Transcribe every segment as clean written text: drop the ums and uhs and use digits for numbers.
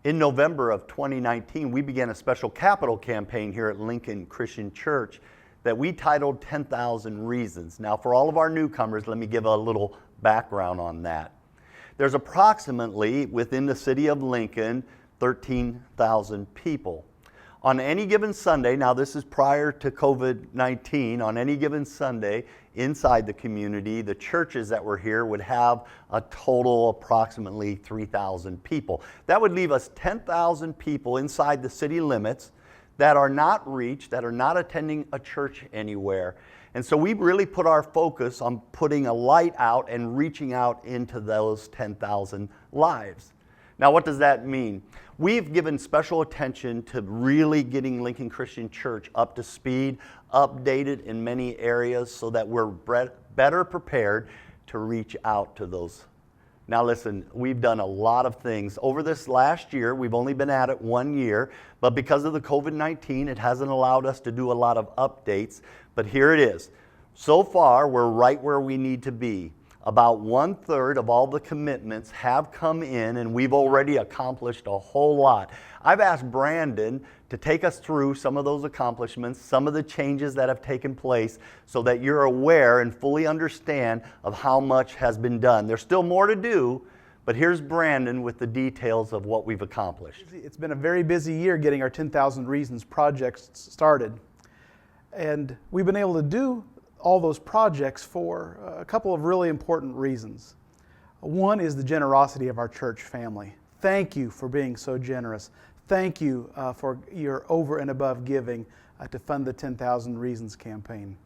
In November of 2019, we began a special capital campaign here at Lincoln Christian Church that we titled 10,000 Reasons. Now, for all of our newcomers, let me give a little background on that. There's approximately, within the city of Lincoln, 13,000 people. On any given Sunday, now this is prior to COVID-19, on any given Sunday inside the community, the churches that were here would have a total approximately 3,000 people. That would leave us 10,000 people inside the city limits that are not reached, that are not attending a church anywhere. And so we really put our focus on putting a light out and reaching out into those 10,000 lives. Now, what does that mean? We've given special attention to really getting Lincoln Christian Church up to speed, updated in many areas so that we're better prepared to reach out to those. Now listen, we've done a lot of things. Over this last year, we've only been at it 1 year, but because of the COVID-19, it hasn't allowed us to do a lot of updates. But here it is. So far, we're right where we need to be. About 1/3 of all the commitments have come in, and we've already accomplished a whole lot. I've asked Brandon to take us through some of those accomplishments, some of the changes that have taken place, so that you're aware and fully understand of how much has been done. There's still more to do, but here's Brandon with the details of what we've accomplished. It's been a very busy year getting our 10,000 Reasons projects started. And we've been able to do all those projects for a couple of really important reasons. One is the generosity of our church family. Thank you for being so generous. Thank you for your over and above giving to fund the 10,000 Reasons campaign.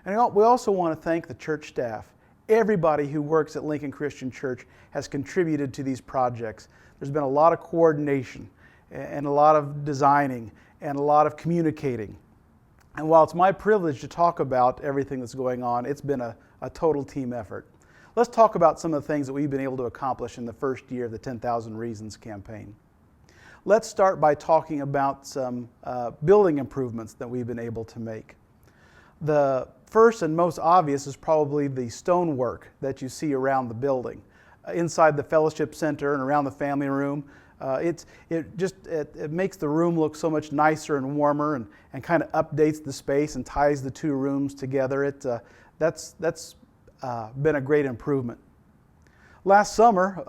And we also want to thank the church staff. Everybody who works at Lincoln Christian Church has contributed to these projects. There's been a lot of coordination and a lot of designing and a lot of communicating. And while it's my privilege to talk about everything that's going on, it's been a total team effort. Let's talk about some of the things that we've been able to accomplish in the first year of the 10,000 Reasons campaign. Let's start by talking about some building improvements that we've been able to make. The first and most obvious is probably the stonework that you see around the building. Inside the fellowship center and around the family room, it makes the room look so much nicer and warmer and kind of updates the space and ties the two rooms together. That's been a great improvement. Last summer,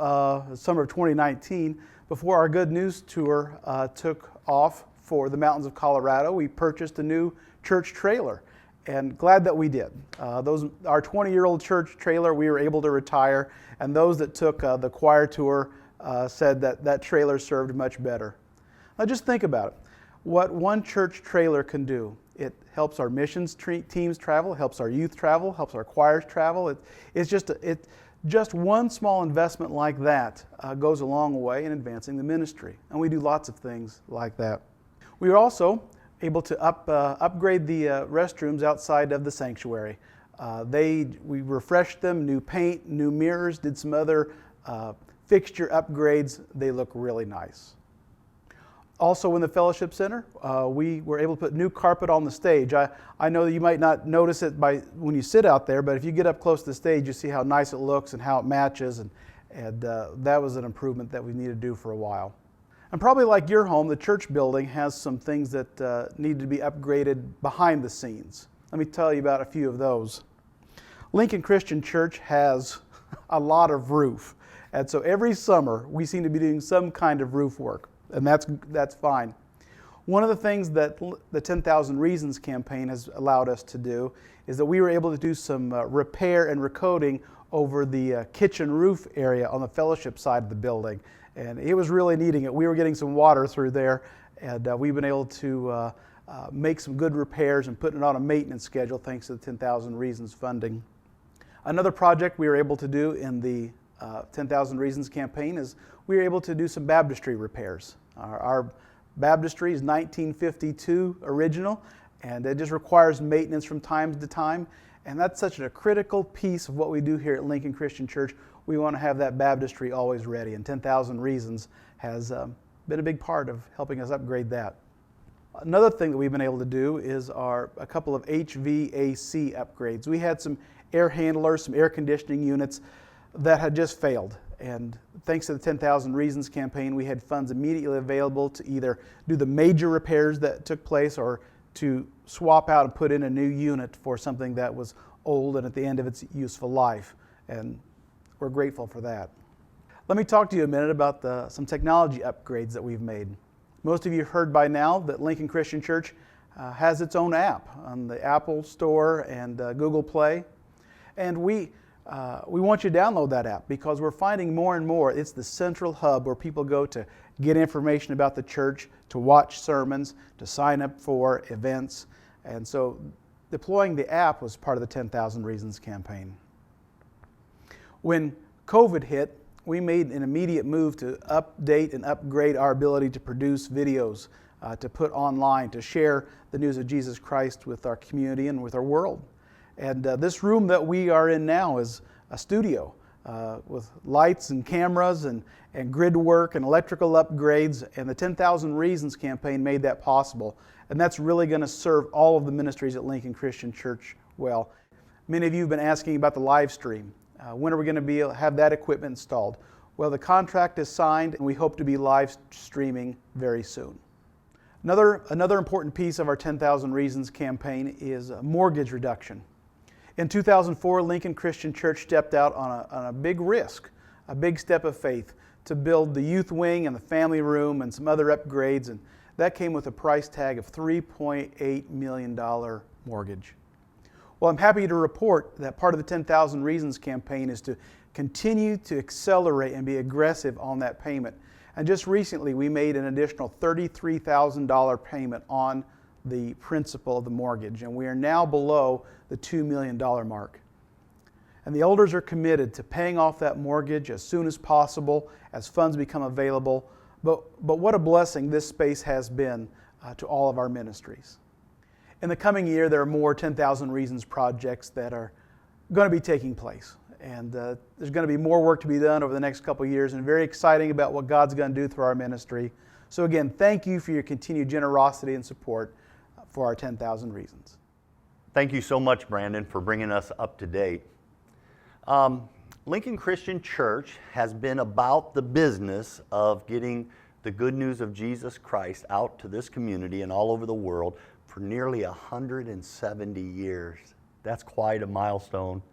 summer of 2019, before our Good News Tour took off for the mountains of Colorado, we purchased a new church trailer, and glad that we did. Our 20-year-old church trailer we were able to retire, and those that took the choir tour said that trailer served much better. Now just think about it. What one church trailer can do. It helps our missions teams travel, helps our youth travel, helps our choirs travel. It's just one small investment like that goes a long way in advancing the ministry. And we do lots of things like that. We were also able to upgrade the restrooms outside of the sanctuary. We refreshed them, new paint, new mirrors, did some other fixture upgrades. They look really nice. Also in the Fellowship Center, we were able to put new carpet on the stage. I know that you might not notice it when you sit out there, but if you get up close to the stage, you see how nice it looks and how it matches, and that was an improvement that we needed to do for a while. And probably like your home, the church building has some things that need to be upgraded behind the scenes. Let me tell you about a few of those. Lincoln Christian Church has a lot of roof. And so every summer, we seem to be doing some kind of roof work, and that's fine. One of the things that the 10,000 Reasons campaign has allowed us to do is that we were able to do some repair and recoating over the kitchen roof area on the fellowship side of the building. And it was really needing it. We were getting some water through there, and we've been able to make some good repairs and put it on a maintenance schedule thanks to the 10,000 Reasons funding. Another project we were able to do in the 10,000 Reasons campaign is we were able to do some baptistry repairs. Our baptistry is 1952 original, and it just requires maintenance from time to time. And that's such a critical piece of what we do here at Lincoln Christian Church. We want to have that baptistry always ready, and 10,000 Reasons has been a big part of helping us upgrade that. Another thing that we've been able to do is a couple of HVAC upgrades. We had some air handlers, some air conditioning units that had just failed, And thanks to the 10,000 Reasons campaign, we had funds immediately available to either do the major repairs that took place or to swap out and put in a new unit for something that was old and at the end of its useful life. And we're grateful for that. Let me talk to you a minute about some technology upgrades that we've made. Most of you have heard by now that Lincoln Christian Church has its own app on the Apple Store and Google Play. And we want you to download that app because we're finding more and more it's the central hub where people go to get information about the church, to watch sermons, to sign up for events. And so deploying the app was part of the 10,000 Reasons campaign. When COVID hit, we made an immediate move to update and upgrade our ability to produce videos, to put online, to share the news of Jesus Christ with our community and with our world. And this room that we are in now is a studio with lights and cameras and grid work and electrical upgrades. And the 10,000 Reasons campaign made that possible. And that's really going to serve all of the ministries at Lincoln Christian Church well. Many of you have been asking about the live stream. When are we going to have that equipment installed? Well, the contract is signed and we hope to be live streaming very soon. Another important piece of our 10,000 Reasons campaign is mortgage reduction. In 2004, Lincoln Christian Church stepped out on a big risk, a big step of faith to build the youth wing and the family room and some other upgrades, and that came with a price tag of $3.8 million mortgage. Well, I'm happy to report that part of the 10,000 Reasons campaign is to continue to accelerate and be aggressive on that payment. And just recently, we made an additional $33,000 payment on the principal of the mortgage, and we are now below the $2 million mark. And the elders are committed to paying off that mortgage as soon as possible as funds become available. But what a blessing this space has been to all of our ministries. In the coming year, there are more 10,000 Reasons projects that are going to be taking place. And there's going to be more work to be done over the next couple of years, and very exciting about what God's going to do through our ministry. So again, thank you for your continued generosity and support for our 10,000 Reasons. Thank you so much, Brandon, for bringing us up to date. Lincoln Christian Church has been about the business of getting the good news of Jesus Christ out to this community and all over the world for nearly 170 years. That's quite a milestone.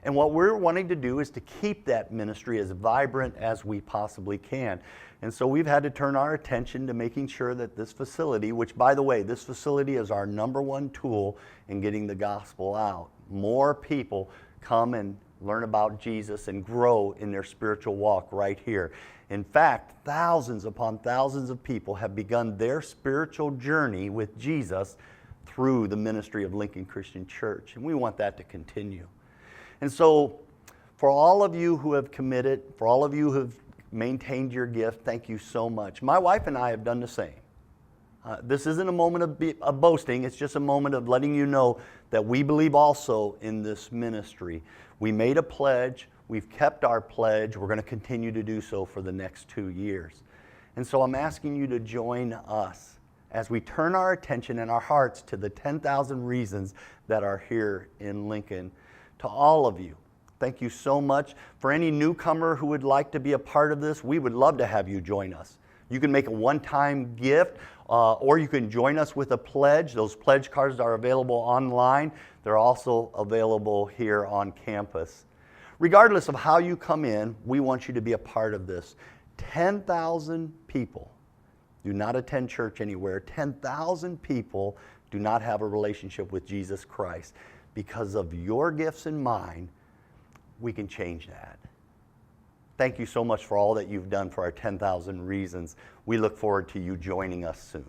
And what we're wanting to do is to keep that ministry as vibrant as we possibly can. And so we've had to turn our attention to making sure that this facility, which by the way, this facility is our #1 tool in getting the gospel out. More people come and learn about Jesus and grow in their spiritual walk right here. In fact, thousands upon thousands of people have begun their spiritual journey with Jesus through the ministry of Lincoln Christian Church, and we want that to continue. And so, for all of you who have committed, for all of you who have maintained your gift, thank you so much. My wife and I have done the same. This isn't a moment of boasting, it's just a moment of letting you know that we believe also in this ministry. We made a pledge, we've kept our pledge, we're going to continue to do so for the next 2 years. And so I'm asking you to join us as we turn our attention and our hearts to the 10,000 reasons that are here in Lincoln. To all of you, thank you so much. For any newcomer who would like to be a part of this, we would love to have you join us. You can make a one-time gift, or you can join us with a pledge. Those pledge cards are available online. They're also available here on campus. Regardless of how you come in, we want you to be a part of this. 10,000 people do not attend church anywhere. 10,000 people do not have a relationship with Jesus Christ. Because of your gifts and mine, we can change that. Thank you so much for all that you've done for our 10,000 Reasons. We look forward to you joining us soon.